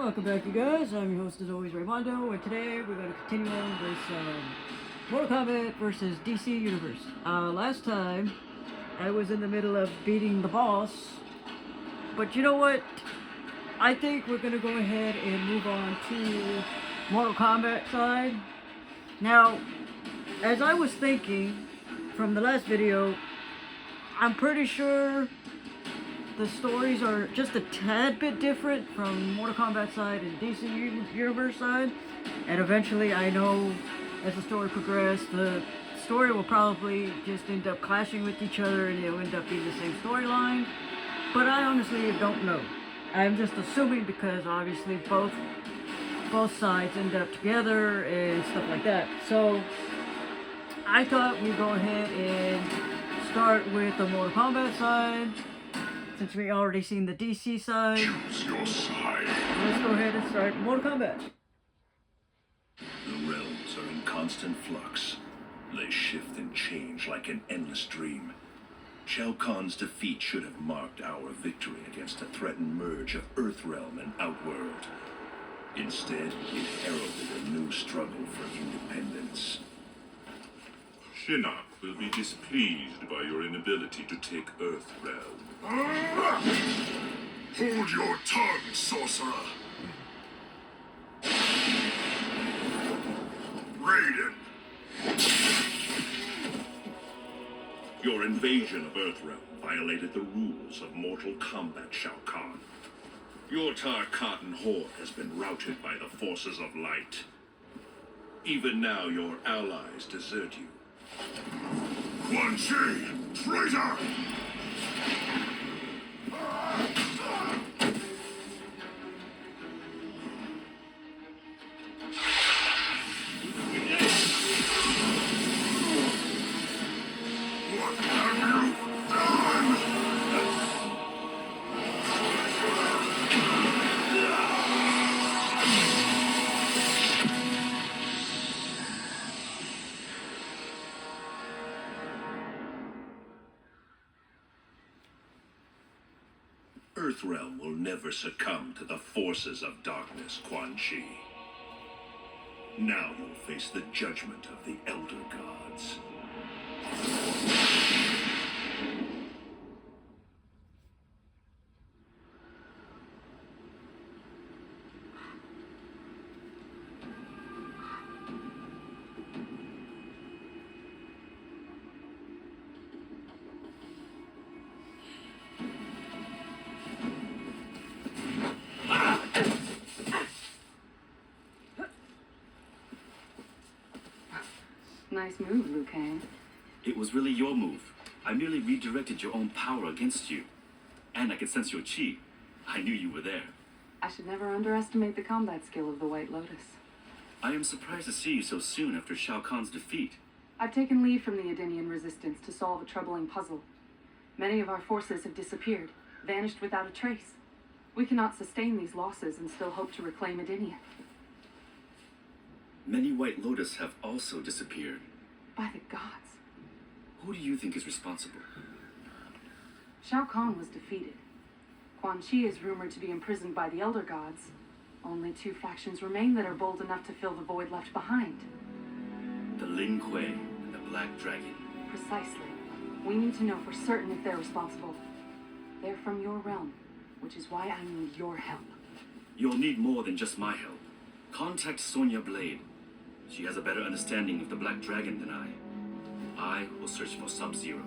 Welcome back, you guys. I'm your host, as always, Raymondo, and today we're going to continue on this Mortal Kombat versus DC Universe. Last time, I was in the middle of beating the boss, but you know what? I think we're going to go ahead and move on to Mortal Kombat side. Now, as I was thinking from the last video, I'm pretty sure the stories are just a tad bit different from Mortal Kombat side and DC Universe side, and eventually I know as the story progresses, the story will probably just end up clashing with each other and it'll end up being the same storyline, but I honestly don't know. I'm just assuming because obviously both sides end up together and stuff like that. So I thought we'd go ahead and start with the Mortal Kombat side. Since we already seen the DC side, choose your side. Let's go ahead and start Mortal Kombat. The realms are in constant flux. They shift and change like an endless dream. Shao Kahn's defeat should have marked our victory against a threatened merge of Earthrealm and Outworld. Instead, it heralded a new struggle for independence. Shinnok will be displeased by your inability to take Earthrealm. Hold your tongue, sorcerer! Raiden! Your invasion of Earthrealm violated the rules of Mortal Kombat, Shao Kahn. Your Tarkatan horde has been routed by the forces of light. Even now, your allies desert you. Quan Chi, traitor! What have you done? Earthrealm will never succumb to the forces of darkness, Quan Chi. Now you'll face the judgment of the Elder Gods. Nice move, Liu Kang. It was really your move. I merely redirected your own power against you. And I could sense your chi. I knew you were there. I should never underestimate the combat skill of the White Lotus. I am surprised to see you so soon after Shao Kahn's defeat. I've taken leave from the Edenian resistance to solve a troubling puzzle. Many of our forces have disappeared, vanished without a trace. We cannot sustain these losses and still hope to reclaim Edenia. Many White Lotus have also disappeared. By the gods. Who do you think is responsible? Shao Kahn was defeated. Quan Chi is rumored to be imprisoned by the Elder Gods. Only two factions remain that are bold enough to fill the void left behind. The Lin Kuei and the Black Dragon. Precisely. We need to know for certain if they're responsible. They're from your realm, which is why I need your help. You'll need more than just my help. Contact Sonya Blade. She has a better understanding of the Black Dragon than I. I will search for Sub-Zero.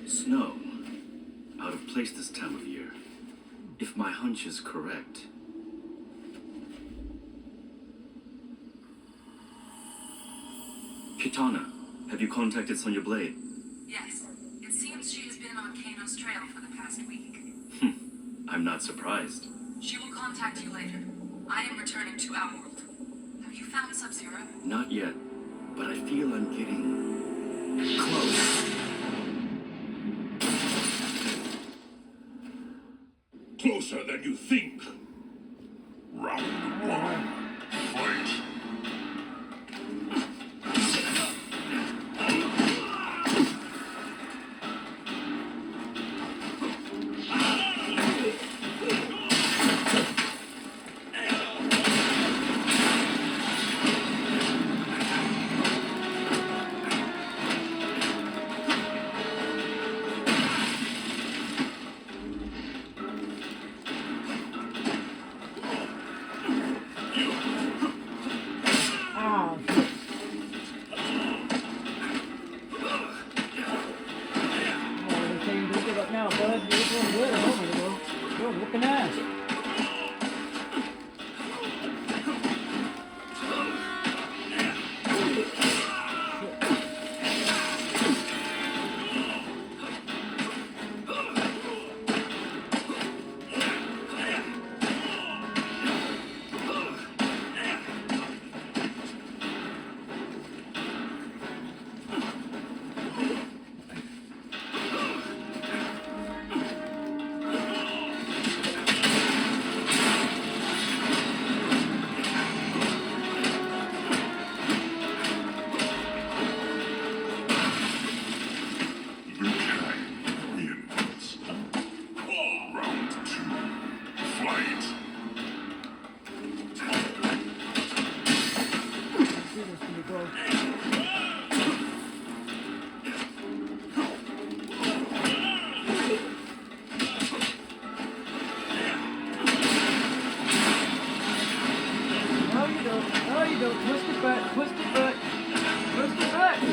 Snow. Out of place this time of year. If my hunch is correct. Kitana, have you contacted Sonya Blade? Yes. It seems she has been on Kano's trail for the past week. I'm not surprised. She will contact you later. I am returning to Outworld. Have you found Sub-Zero? Not yet, but I feel I'm getting close. Closer than you think. Round one. Fight!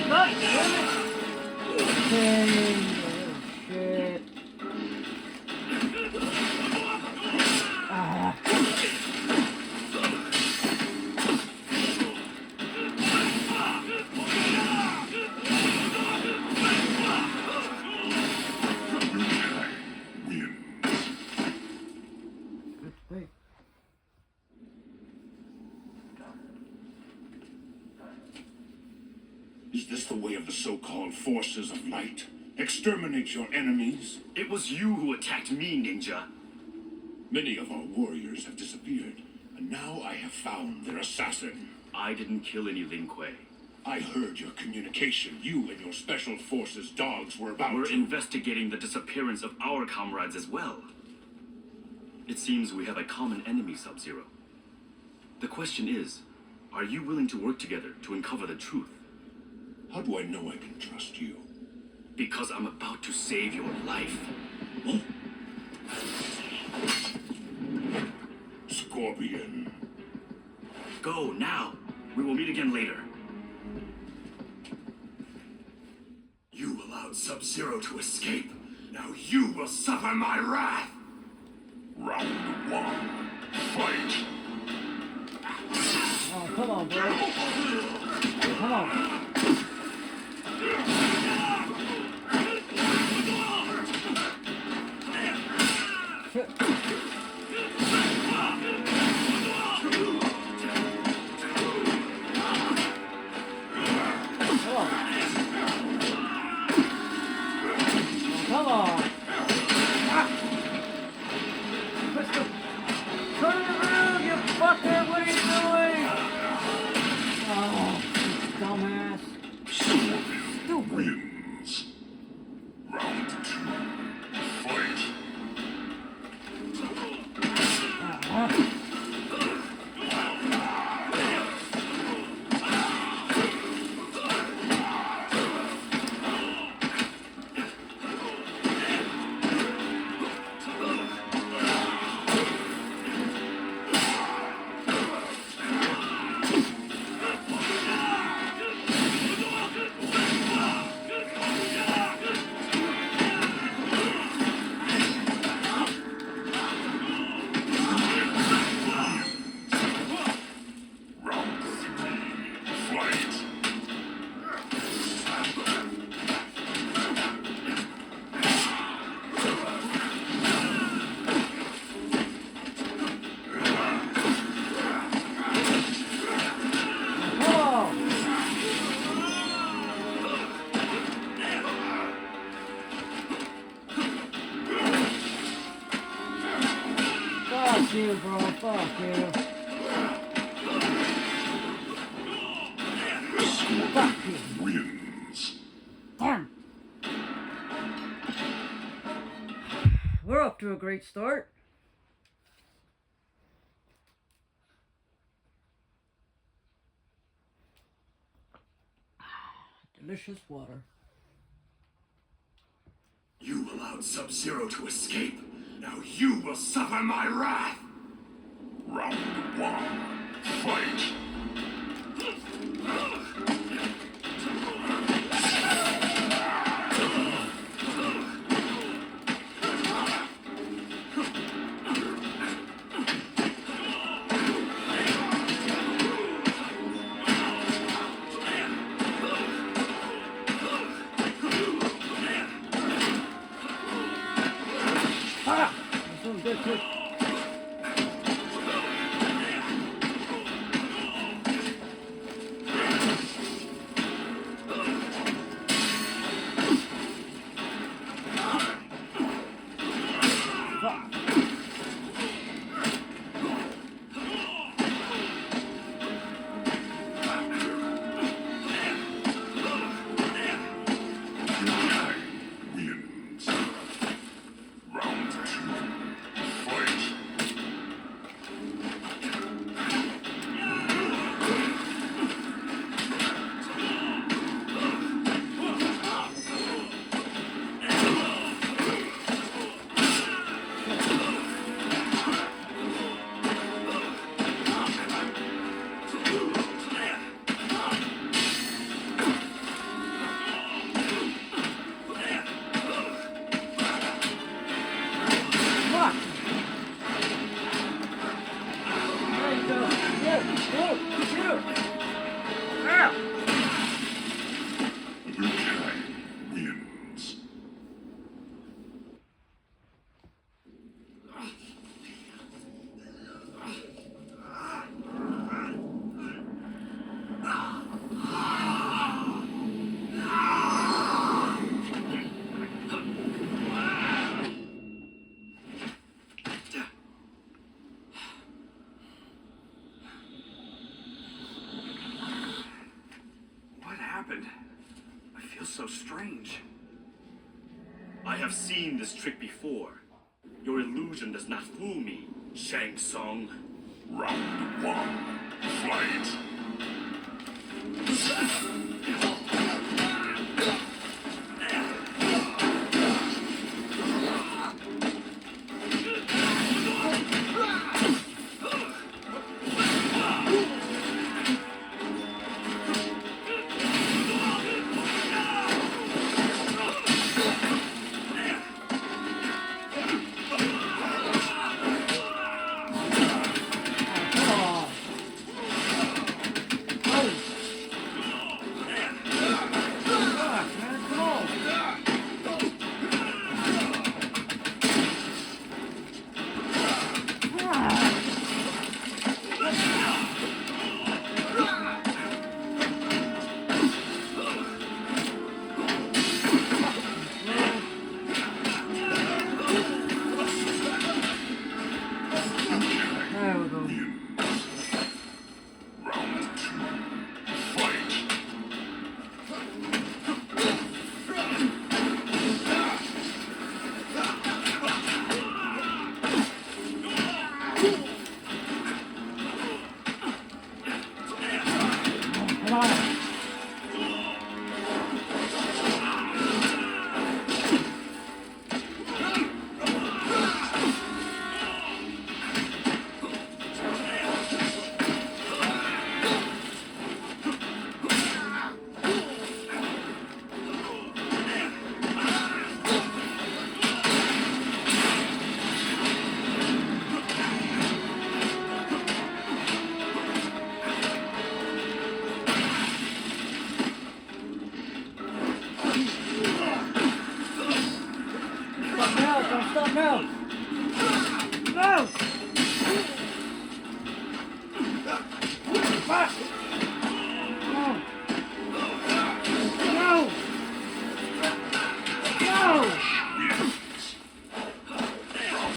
God damn it! Dang, shit. Ah. Wait. Is this the way of the so-called forces of light? Exterminate your enemies? It was you who attacked me, Ninja. Many of our warriors have disappeared, and now I have found their assassin. I didn't kill any Lin Kuei. I heard your communication. You and your special forces dogs were about We're to... investigating the disappearance of our comrades as well. It seems we have a common enemy, Sub-Zero. The question is, are you willing to work together to uncover the truth? How do I know I can trust you? Because I'm about to save your life. Scorpion. Go, now! We will meet again later. You allowed Sub-Zero to escape. Now you will suffer my wrath! Round one. Fight! Oh, come on, bro. Come on. Shit. Come on. Turn it around, you fucker! What are you doing? Oh, you dumbass. Stupid. Wins. Round two. Fight! Round three. Fight! Come on. Fuck you, bro. Fuck you. Fuck you. Wins. Damn. We're off to a great start. Delicious water. You allowed Sub-Zero to escape. Now you will suffer my wrath! Round one. Fight! Ah! That's so good too. Fuck. Wins. Round two. Fight! happened? I feel so strange. I have seen this trick before. Your illusion does not fool me, Shang Tsung. Round one. Fight!